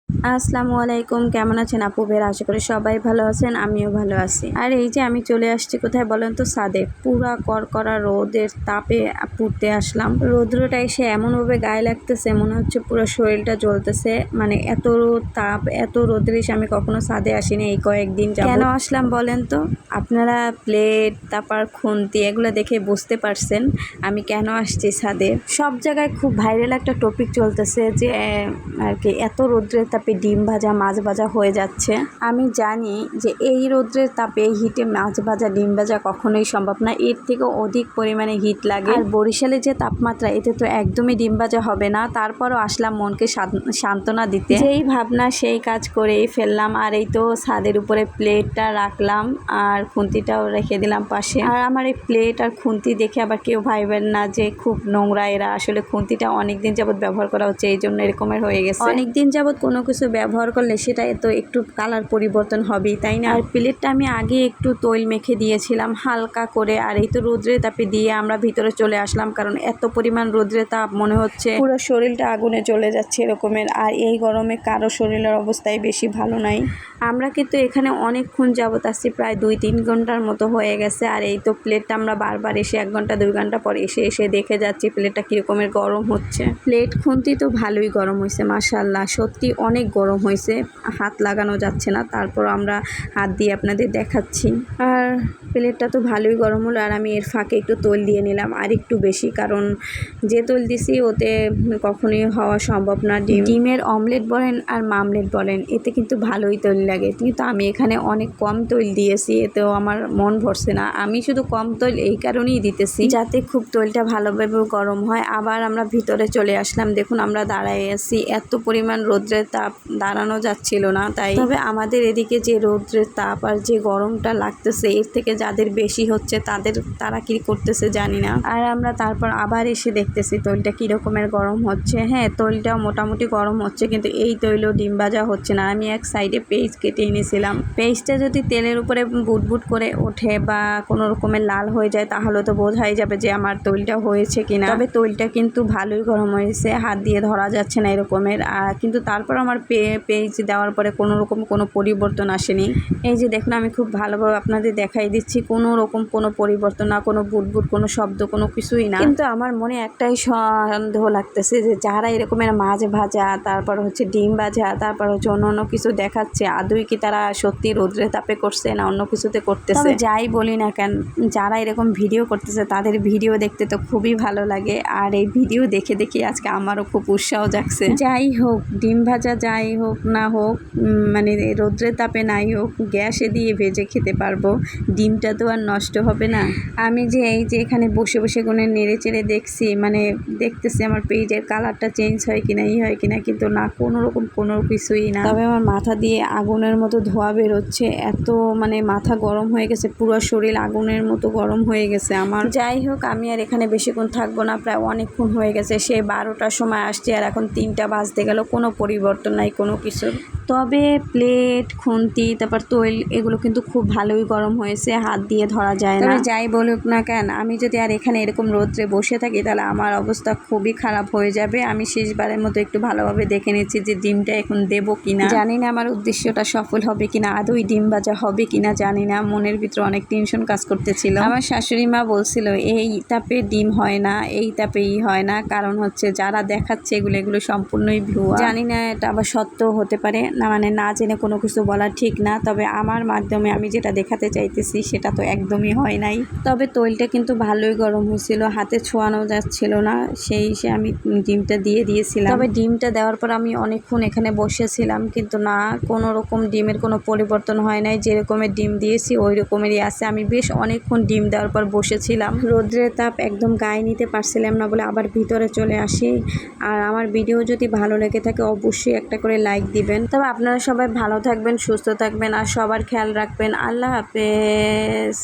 আসসালামু আলাইকুম, কেমন আছেন আপু বের? আশা করি সবাই ভালো আছেন, আমিও ভালো আছি। আর এই যে আমি চলে আসছি কোথায় বলেন তো, ছাদে। পুরা কড়কড়া রোদের তাপে পুড়তে আসলাম। রৌদ্রটা এসে এমনভাবে গায়ে লাগতেছে, মনে হচ্ছে পুরো শরীরটা জ্বলতেছে। মানে এত তাপ, এত রোদের এসে আমি কখনো ছাদে আসিনি এই কয়েকদিন যাবত। কেন আসলাম বলেন তো? আপনারা প্লেট, তারপর খুন্তি এগুলো দেখে বুঝতে পারছেন আমি কেন আসছি ছাদে। সব জায়গায় খুব ভাইরাল একটা টপিক চলতেছে যে আর কি এত রোদ্রের তাপে ডিম ভাজা, মাছ ভাজা হয়ে যাচ্ছে। আমি জানি যে এই রোদ্রের তাপে, এই হিটে মাছ ভাজা, ডিম ভাজা কখনোই সম্ভব না। এর থেকে অধিক পরিমাণে হিট লাগে। আর বরিশালে যে তাপমাত্রা, এতে তো একদমই ডিম ভাজা হবে না। তারপরও আসলাম মনকে সান্ত্বনা দিতে। যেই ভাবনা সেই কাজ করেই ফেললাম। আর এই তো ছাদের উপরে প্লেটটা রাখলাম আর খুন্তিটাও রেখে দিলাম পাশে। আর আমার এই প্লেট আর খুন্তি দেখে আবার কেউ ভাইবেন না যে খুব নোংরা এরা। আসলে খুন্তিটা অনেকদিন যাবৎ ব্যবহার করা হচ্ছে, এই জন্য এরকমের হয়ে গেছে। অনেকদিন যাবৎ কোনো কিছু ব্যবহার করলে সেটা তো একটু কালার পরিবর্তন হবেই, তাই না? আর প্লেটটা আমি আগে একটু তৈল মেখে দিয়েছিলাম হালকা করে। আর এই তো রোদ্রের তাপে দিয়ে আমরা ভিতরে চলে আসলাম, কারণ এত পরিমাণ রোদ্রের তাপ, মনে হচ্ছে পুরো শরীরটা আগুনে জ্বলে যাচ্ছে এরকমের। আর এই গরমে কারো শরীরের অবস্থাই বেশি ভালো নাই। আমরা কিন্তু এখানে অনেকক্ষণ যাবত আসছি, প্রায় 2-3 ঘন্টার মতো হয়ে গেছে। আর এই তো প্লেটটা আমরা বারবার এসে 1 ঘন্টা 2 ঘন্টা পর এসে দেখে যাচ্ছি প্লেটটা কীরকমের গরম হচ্ছে। প্লেট খুন্তি তো ভালোই গরম হয়েছে, মাশাআল্লাহ, সত্যি অনেক গরম হয়েছে। হাত লাগানো যাচ্ছে না, তারপর আমরা হাত দিয়ে আপনাদের দেখাচ্ছি। আর প্লেটটা তো ভালোই গরম হলো। আর আমি এর ফাঁকে একটু তৈল দিয়ে নিলাম, আর একটু বেশি, কারণ যে তৈল দিছি ওতে কখনোই হওয়া সম্ভব না। ডিমের অমলেট বলেন আর মামলেট বলেন, এতে কিন্তু ভালোই তৈল লাগে। কিন্তু আমি এখানে অনেক কম তৈল দিয়েছি, এতেও আমার মন ভরছে না। আমি শুধু কম তৈল এই কারণেই দিতেছি যাতে খুব তৈলটা ভালোভাবে গরম হয়। আবার আমরা ভিতরে চলে আসলাম। দেখুন আমরা দাঁড়ায় আছি, এত পরিমাণ রোদ্রের তাপ, দাঁড়ানো যাচ্ছিল না। তাই তবে আমাদের এদিকে যে রোদ্রের তাপ আর যে গরমটা লাগতেছে, এর থেকে যাদের বেশি হচ্ছে তারা কি করতেছে জানি না। আর আমরা তারপর আবার এসে দেখতেছি তৈলটা কীরকমের গরম হচ্ছে। হ্যাঁ, তৈলটাও মোটামুটি গরম হচ্ছে, কিন্তু এই তৈলও ডিম ভাজা হচ্ছে না। আমি এক সাইডে পেঁয়াজ কেটে এনেছিলাম। পেঁয়াজটা যদি তেলের উপরে বুটবুট করে ওঠে বা কোনো রকমের লাল হয়ে যায়, তাহলে তো বোঝাই যাবে যে আমার তৈলটা হয়েছে কিনা। তবে তৈলটা কিন্তু ভালোই গরম হয়েছে, হাত দিয়ে ধরা যাচ্ছে না এরকমের। কিন্তু তারপর আমার পেঁয়াজ দেওয়ার পরে কোনো রকম কোনো পরিবর্তন আসেনি। এই যে দেখুন, আমি খুব ভালোভাবে আপনাদের দেখাই দিচ্ছি, কোনো রকম কোনো পরিবর্তন না, কোনো বুটবুট, কোনো শব্দ, কোনো কিছুই না। কিন্তু আমার মনে একটাই সন্দেহ লাগতেছে যে যারা এরকমের মাছ ভাজা, তারপর হচ্ছে ডিম ভাজা, তারপর হচ্ছে অন্য কিছু দেখাচ্ছে, আদৌ কি তারা সত্যি রোদ্রে তাপে করছে না অন্য কিছুতে করতেছে? যাই বলি না কেন, যারা এরকম ভিডিও করতেছে তাদের ভিডিও দেখতে তো খুবই ভালো লাগে। আর এই ভিডিও দেখে দেখে আজকে আমারও খুব উৎসাহ জাগছে। যাই হোক, ডিম ভাজা যাই হোক না হোক, মানে রোদ্রের তাপে নাই হোক, গ্যাসে দিয়ে ভেজে খেতে পারবো। ডিমটা তো আর নষ্ট হবে না। আমি যে এই যে এখানে বসে বসে কোনো নেড়ে চেড়ে দেখছি, মানে দেখতেছি আমার পেঁয়াজের কালারটা চেঞ্জ হয় কিনা, হয় কিনা, কিন্তু না, কোনো রকম কোনো কিছুই না। তবে আমার মাথা দিয়ে আগুনের মতো ধোঁয়া বেরোচ্ছে, এত মানে মাথা গরম হয়ে গেছে, পুরো শরীর আগুনের মতো গরম হয়ে গেছে আমার। যাই হোক, আমি আর এখানে বেশিক্ষণ থাকবো না, প্রায় অনেকক্ষণ হয়ে গেছে। সেই 12টার সময় আসছি আর এখন 3টা বাজতে গেল, কোনো পরিবর্তন নাই কোনো কিছুর। তবে প্লেট, খুন্তি, তারপর তৈল, এগুলো কিন্তু খুব ভালোই গরম হয়েছে, হাত দিয়ে ধরা যায় না। যাই বলুক না কেন, আমি যদি আর এখানে এরকম রোদ্রে বসে থাকি তাহলে আমার অবস্থা খুবই খারাপ হয়ে যাবে। আমি শেষবারের মতো একটু ভালোভাবে দেখে নিচ্ছি যে ডিমটা এখন দেবো কিনা। জানি না আমার উদ্দেশ্যটা সফল হবে কিনা, আদৌ ডিম ভাজা হবে কিনা জানি না। মনের ভিতরে অনেক টেনশন কাজ করতেছিল। আমার শাশুড়ি মা বলছিল এই তাপে ডিম হয় না, এই তাপেই হয় না, কারণ হচ্ছে যারা দেখাচ্ছে এগুলো সম্পূর্ণই ভুয়া। জানি না এটা আবার সত্য হতে পারে না, মানে না জেনে কোনো কিছু বলা ঠিক না। তবে আমার মাধ্যমে আমি যেটা দেখাতে চাইতেছি সেটা তো একদমই হয় নাই। তবে তৈলটা কিন্তু ভালোই গরম হয়েছিল, হাতে ছোঁয়ানো যাচ্ছিল না, সেই হিসেবে আমি ডিমটা দিয়ে দিয়েছিলাম। তবে ডিমটা দেওয়ার পর আমি অনেকক্ষণ এখানে বসেছিলাম, কিন্তু না, কোনো রকম ডিমের কোনো পরিবর্তন হয় নাই। যেরকমের ডিম দিয়েছি ওই রকমেরই আছে। আমি বেশ অনেকক্ষণ ডিম দেওয়ার পর বসেছিলাম, রোদ্রের তাপ একদম গায়ে নিতে পারছিলাম না বলে আবার ভিতরে চলে আসি। আর আমার ভিডিও যদি ভালো লেগে থাকে অবশ্যই একটা করে লাইক দিবেন। তবে আপনারা সবাই ভালো থাকবেন, সুস্থ থাকবেন আর সবার খেয়াল রাখবেন। আল্লাহ হাফেজ।